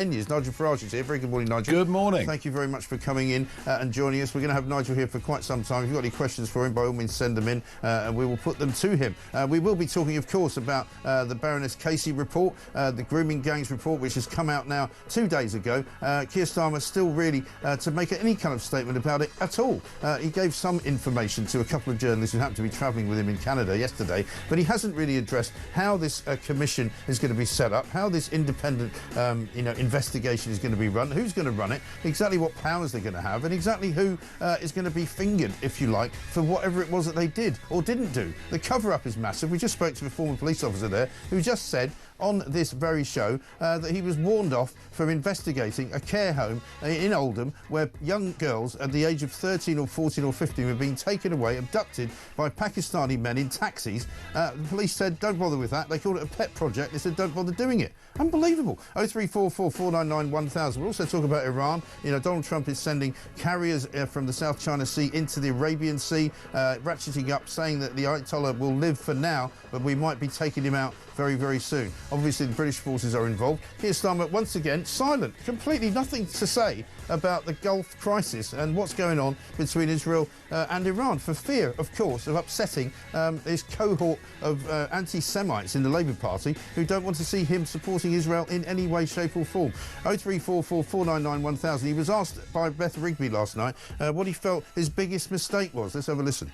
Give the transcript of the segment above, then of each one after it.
Nigel Farage is here. Very good morning, Nigel. Good morning. Thank you very much for coming in and joining us. We're going to have Nigel here for quite some time. If you've got any questions for him, by all means send them in and we will put them to him. We will be talking, of course, about the Baroness Casey report, the grooming gangs report, which has come out now 2 days ago. Keir Starmer still really to make any kind of statement about it at all. He gave some information to a couple of journalists who happened to be travelling with him in Canada yesterday, but he hasn't really addressed how this commission is going to be set up, how this independent investigation is going to be run, who's going to run it, exactly what powers they're going to have, and exactly who is going to be fingered, if you like, for whatever it was that they did or didn't do. The cover-up is massive. We just spoke to a former police officer there who just said on this very show that he was warned off from investigating a care home in Oldham where young girls at the age of 13 or 14 or 15 were being taken away, abducted by Pakistani men in taxis. The police said, don't bother with that. They called it a pet project. They said, don't bother doing it. Unbelievable. 0344 499 1000. We'll also talk about Iran. Donald Trump is sending carriers from the South China Sea into the Arabian Sea, ratcheting up, saying that the Ayatollah will live for now, but we might be taking him out very, very soon. Obviously, the British forces are involved. Keir Starmer, once again, silent, completely nothing to say about the Gulf crisis and what's going on between Israel and Iran, for fear, of course, of upsetting this cohort of anti-Semites in the Labour Party who don't want to see him supporting Israel in any way, shape or form. 0344 499 1000. He was asked by Beth Rigby last night what he felt his biggest mistake was. Let's have a listen.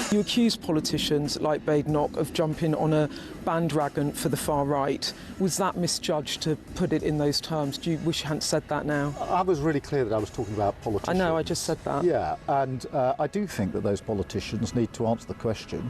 You accuse politicians like Badenoch of jumping on a bandwagon for the far right. Was that misjudged to put it in those terms? Do you wish you hadn't said that now? I was really clear that I was talking about politicians. I know, I just said that. Yeah, and I do think that those politicians need to answer the question,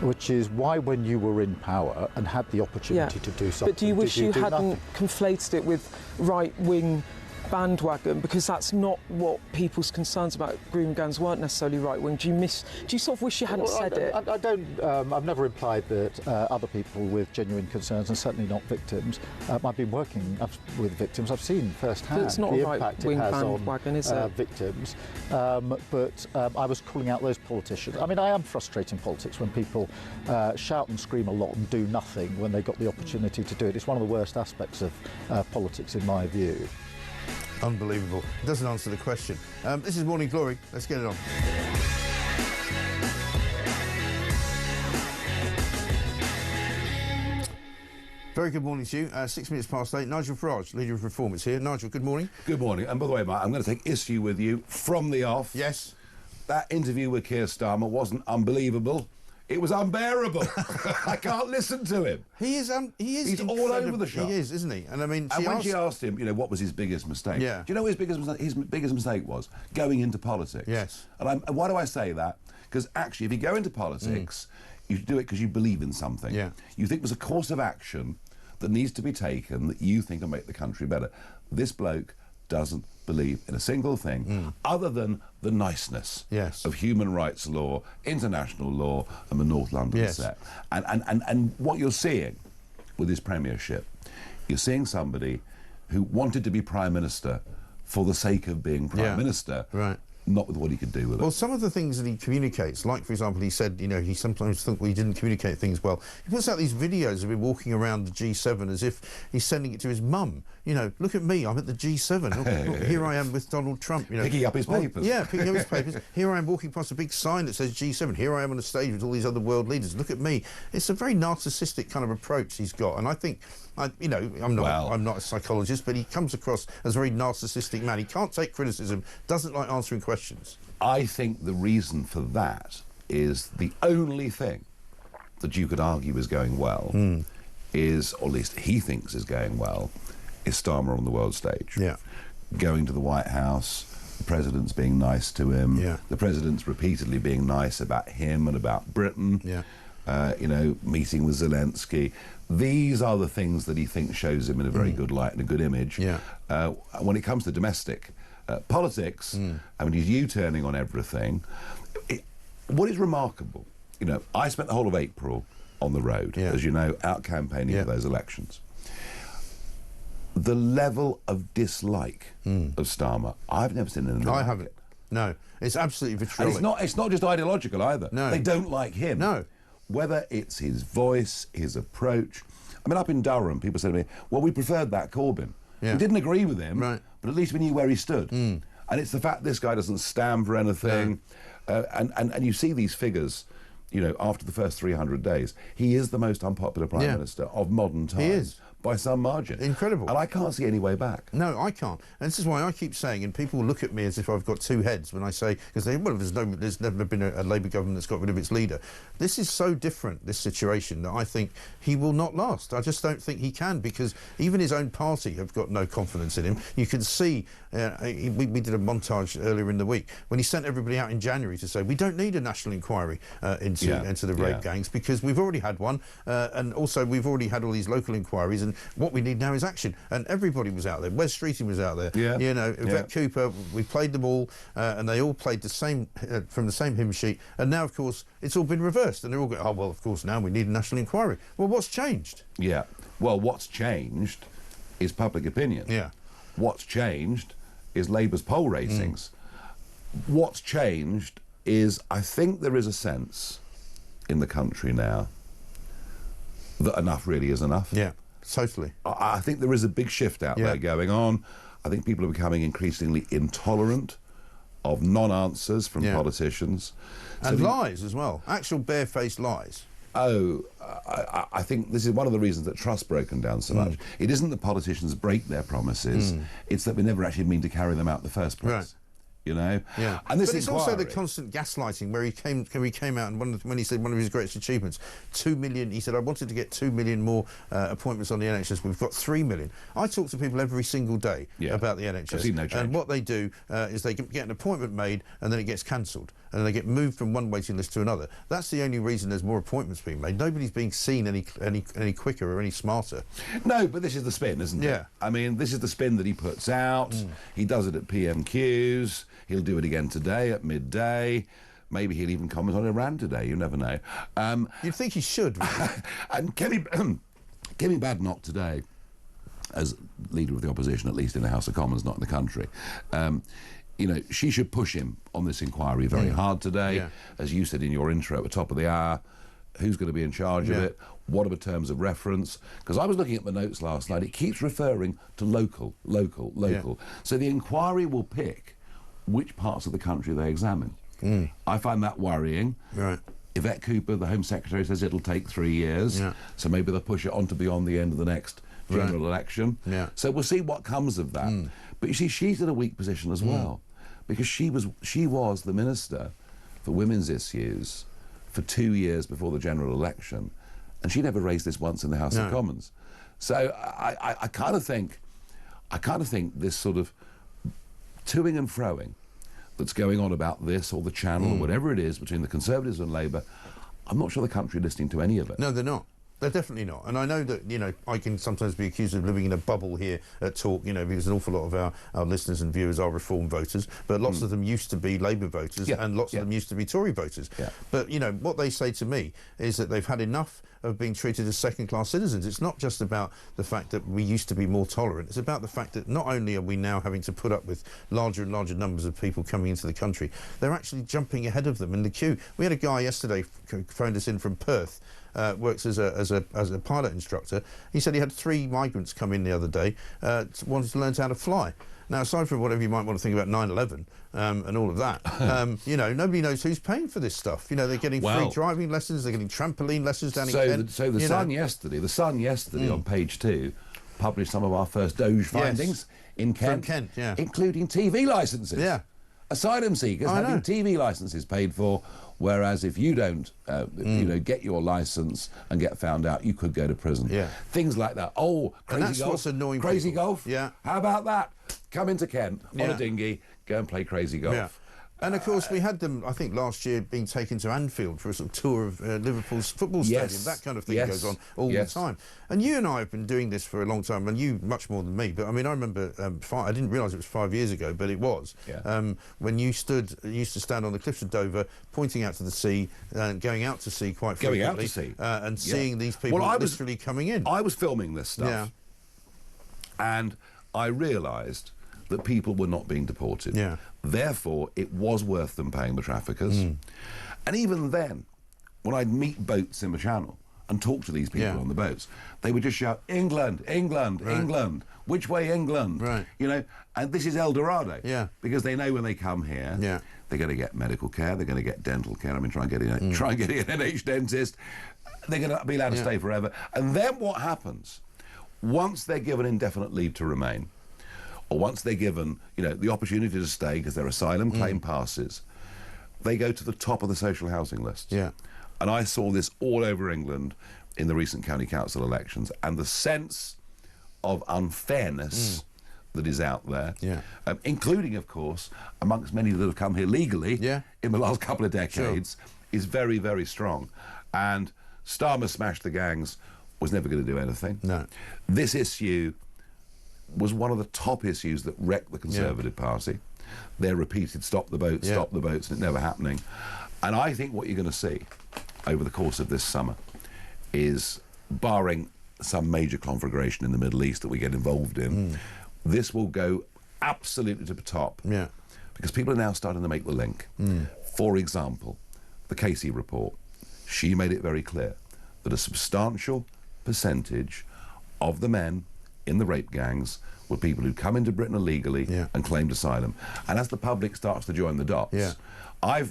which is why, when you were in power and had the opportunity to do something, but do you wish you hadn't nothing? Conflated it with right-wing bandwagon, because that's not what people's concerns about grooming gangs weren't necessarily right-wing. Do you sort of wish you hadn't said it? I don't. I've never implied that other people with genuine concerns, and certainly not victims. I've been working with victims. I've seen firsthand the impact it has on victims. But I was calling out those politicians. I mean, I am frustrated in politics when people shout and scream a lot and do nothing when they got the opportunity to do it. It's one of the worst aspects of politics, in my view. Unbelievable. It doesn't answer the question. This is Morning Glory. Let's get it on. Very good morning to you. 6 minutes past 8. Nigel Farage, Leader of Reform, is here. Nigel, good morning. Good morning. And by the way, Mark, I'm going to take issue with you from the off. Yes. That interview with Keir Starmer wasn't unbelievable. It was unbearable. I can't listen to him. He's all over the shop. He is, isn't he? And I mean, she asked him, what was his biggest mistake? Yeah. Do you know what his biggest mistake was? Going into politics. Yes. And why do I say that? Because actually, if you go into politics, you do it because you believe in something. Yeah. You think there's a course of action that needs to be taken that you think will make the country better. This bloke doesn't believe in a single thing other than the niceness of human rights law, international law, and the North London set. And what you're seeing with his premiership, you're seeing somebody who wanted to be Prime Minister for the sake of being Prime Minister, not with what he could do with it. Well, some of the things that he communicates, like, for example, he said, he sometimes thinks he didn't communicate things well. He puts out these videos of him walking around the G7 as if he's sending it to his mum. Look at me, I'm at the G7. Look, here I am with Donald Trump. Picking up his papers. Yeah, picking up his papers. Here I am walking past a big sign that says G7. Here I am on the stage with all these other world leaders. Look at me. It's a very narcissistic kind of approach he's got. And I think, I'm not a psychologist, but he comes across as a very narcissistic man. He can't take criticism, doesn't like answering questions. I think the reason for that is the only thing that you could argue is going well is, or at least he thinks is going well, is Starmer on the world stage. Yeah. Going to the White House, the president's being nice to him, the president's repeatedly being nice about him and about Britain, meeting with Zelensky. These are the things that he thinks shows him in a very good light and a good image. When it comes to domestic politics, I mean, he's U-turning on everything. What is remarkable, I spent the whole of April on the road, as you know, out campaigning for those elections. The level of dislike of Starmer, I've never seen in I haven't. No, it's absolutely vitriolic. And it's not just ideological either. No. They don't like him. No. Whether it's his voice, his approach. I mean, up in Durham, people said to me, well, we preferred that Corbyn. Yeah. We didn't agree with him, right, but at least we knew where he stood. And it's the fact this guy doesn't stand for anything. And you see these figures, you know, after the first 300 days. He is the most unpopular Prime Minister of modern times. He is. By some margin. Incredible. And I can't see any way back. No, I can't. And this is why I keep saying, and people look at me as if I've got two heads when I say, because they, well, there's never been a Labour government that's got rid of its leader. This is so different, this situation, that I think he will not last. I just don't think he can, because even his own party have got no confidence in him. You can see, we did a montage earlier in the week, when he sent everybody out in January to say, we don't need a national inquiry into the rape gangs, because we've already had one, and also we've already had all these local inquiries, and what we need now is action. And everybody was out there. Wes Streeting was out there. Yeah. You know, Yvette Cooper, we played them all, and they all played the same, from the same hymn sheet. And now, of course, it's all been reversed. And they're all going, oh, well, of course, now we need a national inquiry. Well, what's changed? Yeah. Well, what's changed is public opinion. Yeah. What's changed is Labour's poll ratings. What's changed is, I think there is a sense in the country now that enough really is enough. Yeah. Totally. I think there is a big shift out there going on. I think people are becoming increasingly intolerant of non-answers from politicians. And lies as well. Actual barefaced lies. Oh, I think this is one of the reasons that trust's broken down so much. It isn't that politicians break their promises, it's that we never actually mean to carry them out in the first place. Right. You know, and this but it's also the constant gaslighting, where he came out and when he said one of his greatest achievements, 2 million. He said, I wanted to get 2 million more appointments on the NHS. We've got 3 million. I talk to people every single day about the NHS, no change. And what they do is they get an appointment made and then it gets cancelled, and then they get moved from one waiting list to another. That's the only reason there's more appointments being made. Nobody's being seen any quicker or any smarter. No, but this is the spin, isn't it? I mean, this is the spin that he puts out. He does it at PMQs. He'll do it again today at midday. Maybe he'll even comment on Iran today. You never know. You'd think he should. And Kemi Badenoch today, as leader of the opposition, at least in the House of Commons, not in the country, you know, she should push him on this inquiry very hard today. As you said in your intro at the top of the hour, who's going to be in charge of it? What are the terms of reference? Because I was looking at the notes last night. It keeps referring to local. So the inquiry will pick which parts of the country they examine. I find that worrying. Right. Yvette Cooper, the Home Secretary, says it'll take 3 years, so maybe they'll push it on to beyond the end of the next general election. So we'll see what comes of that. But you see, she's in a weak position as well, because she was the Minister for Women's Issues for 2 years before the general election, and she never raised this once in the House of Commons. So I kind of think this sort of toing and froing that's going on about this or the channel or whatever it is between the Conservatives and Labour, I'm not sure the country are listening to any of it. No, they're not. They're definitely not. And I know that, you know, I can sometimes be accused of living in a bubble here at Talk, you know, because an awful lot of our listeners and viewers are Reform voters, but lots of them used to be Labour voters and lots of them used to be Tory voters. But, you know, what they say to me is that they've had enough of being treated as second-class citizens. It's not just about the fact that we used to be more tolerant. It's about the fact that not only are we now having to put up with larger and larger numbers of people coming into the country, they're actually jumping ahead of them in the queue. We had a guy yesterday phoned us in from Perth, works as a pilot instructor. He said he had 3 migrants come in the other day, wanted to learn how to fly. Now, aside from whatever you might want to think about 9/11 and all of that, you know, nobody knows who's paying for this stuff. You know, they're getting free driving lessons, they're getting trampoline lessons down in Kent. So the Sun yesterday on page 2 published some of our first Doge findings in Kent, from Kent, including TV licences. Asylum seekers having TV licences paid for, whereas if you don't, you know, get your licence and get found out, you could go to prison. Things like that. Oh, crazy and that's golf. what's annoying crazy people. Golf. How about that? Come into Kent on a dinghy, go and play crazy golf. And of course, we had them, I think, last year being taken to Anfield for a sort of tour of Liverpool's football stadium. That kind of thing goes on all the time. And you and I have been doing this for a long time, and you much more than me. But I mean, I remember, I didn't realise it was 5 years ago, but it was. When you used to stand on the cliffs of Dover, pointing out to the sea, going out to sea quite frequently. Going out to sea. And seeing these people literally coming in. I was filming this stuff, and I realised that people were not being deported. Therefore, it was worth them paying the traffickers. And even then, when I'd meet boats in the Channel and talk to these people on the boats. They would just shout, England, England, England. Which way England? Right. You know, and this is El Dorado. Yeah. Because they know when they come here, they're going to get medical care, they're going to get dental care. I mean, try and get an NH dentist. They're going to be allowed to stay forever. And then what happens? Once they're given indefinite leave to remain, or once they're given, you know, the opportunity to stay because their asylum claim passes, they go to the top of the social housing list. Yeah. And I saw this all over England in the recent county council elections, and the sense of unfairness that is out there, including, of course, amongst many that have come here legally in the last couple of decades, is very, very strong. And Starmer smashed the gangs, was never going to do anything. No. This issue was one of the top issues that wrecked the Conservative Party. Their repeated stop the boats, and it never happening. And I think what you're going to see over the course of this summer is, barring some major conflagration in the Middle East that we get involved in, this will go absolutely to the top. Yeah. Because people are now starting to make the link. For example, the Casey report. She made it very clear that a substantial percentage of the men in the rape gangs were people who come into Britain illegally and claimed asylum. And as the public starts to join the dots,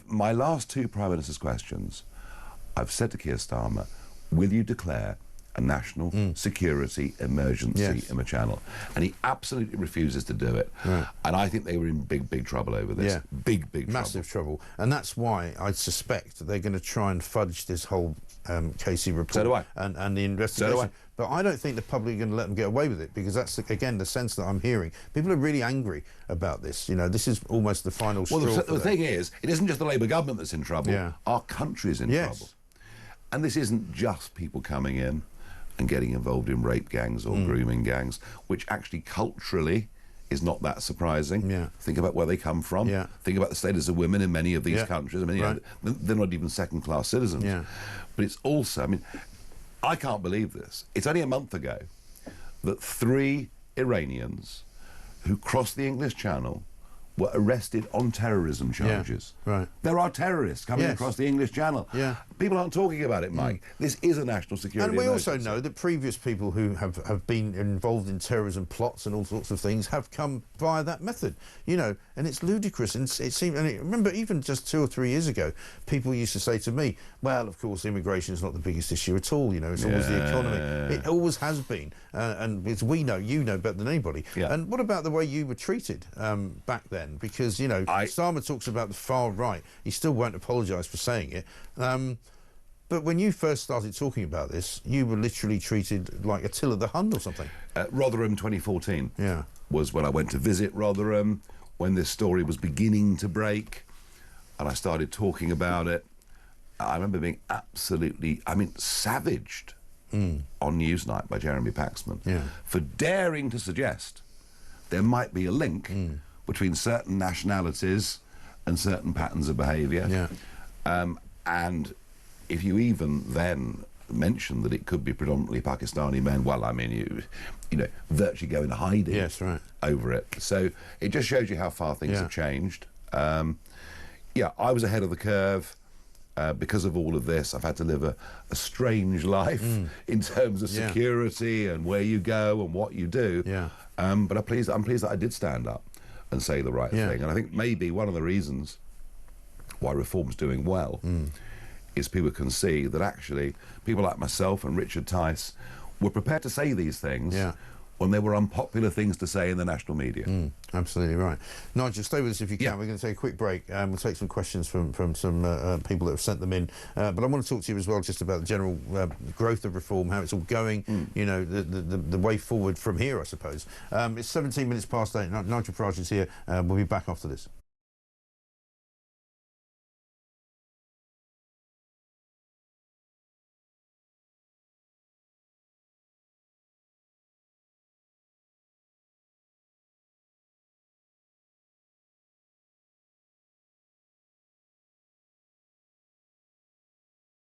my last two Prime Minister's questions, I've said to Keir Starmer, will you declare a national security emergency in the Channel? And he absolutely refuses to do it. Right. And I think they were in big, big trouble over this. Big, big trouble. Massive trouble. And that's why I suspect that they're going to try and fudge this whole Casey report. So do I. And the investigation. So do I. But I don't think the public are going to let them get away with it, because that's, again, the sense that I'm hearing. People are really angry about this. You know, this is almost the final straw. Well, the thing is, it isn't just the Labour government that's in trouble. Our country's in trouble. And this isn't just people coming in and getting involved in rape gangs or grooming gangs, which actually culturally is not that surprising. Think about where they come from. Think about the status of women in many of these countries. I mean, you know, they're not even second-class citizens. But it's also, I mean, I can't believe this. It's only a month ago that 3 Iranians who crossed the English Channel were arrested on terrorism charges. There are terrorists coming across the English Channel. People aren't talking about it, Mike. This is a national security And we emergency. also know that previous people who have been involved in terrorism plots and all sorts of things have come via that method, you know, and it's ludicrous. And it seems, and remember, even just 2 or 3 years ago, people used to say to me, well, of course, immigration is not the biggest issue at all, you know, it's always the economy. It always has been. And as we know, you know better than anybody. And what about the way you were treated back then? Because, you know, Starmer talks about the far right. He still won't apologise for saying it. But when you first started talking about this, you were literally treated like Attila the Hun or something. Rotherham 2014 was when I went to visit Rotherham, when this story was beginning to break, and I started talking about it. I remember being absolutely, I mean, savaged on Newsnight by Jeremy Paxman for daring to suggest there might be a link between certain nationalities and certain patterns of behaviour. And if you even then mention that it could be predominantly Pakistani men, well, I mean, you know, virtually go into hiding over it. So it just shows you how far things have changed. Yeah, I was ahead of the curve. Because of all of this, I've had to live a strange life in terms of security and where you go and what you do. But I'm pleased that I did stand up and say the right thing. And I think maybe one of the reasons why reform's doing well is people can see that actually people like myself and Richard Tice were prepared to say these things when there were unpopular things to say in the national media. Absolutely right. Nigel, stay with us if you can. We're going to take a quick break. We'll take some questions from some people that have sent them in. But I want to talk to you as well just about the general growth of reform, how it's all going, you know, the way forward from here, I suppose. It's 17 minutes past 8. Nigel Farage is here. We'll be back after this.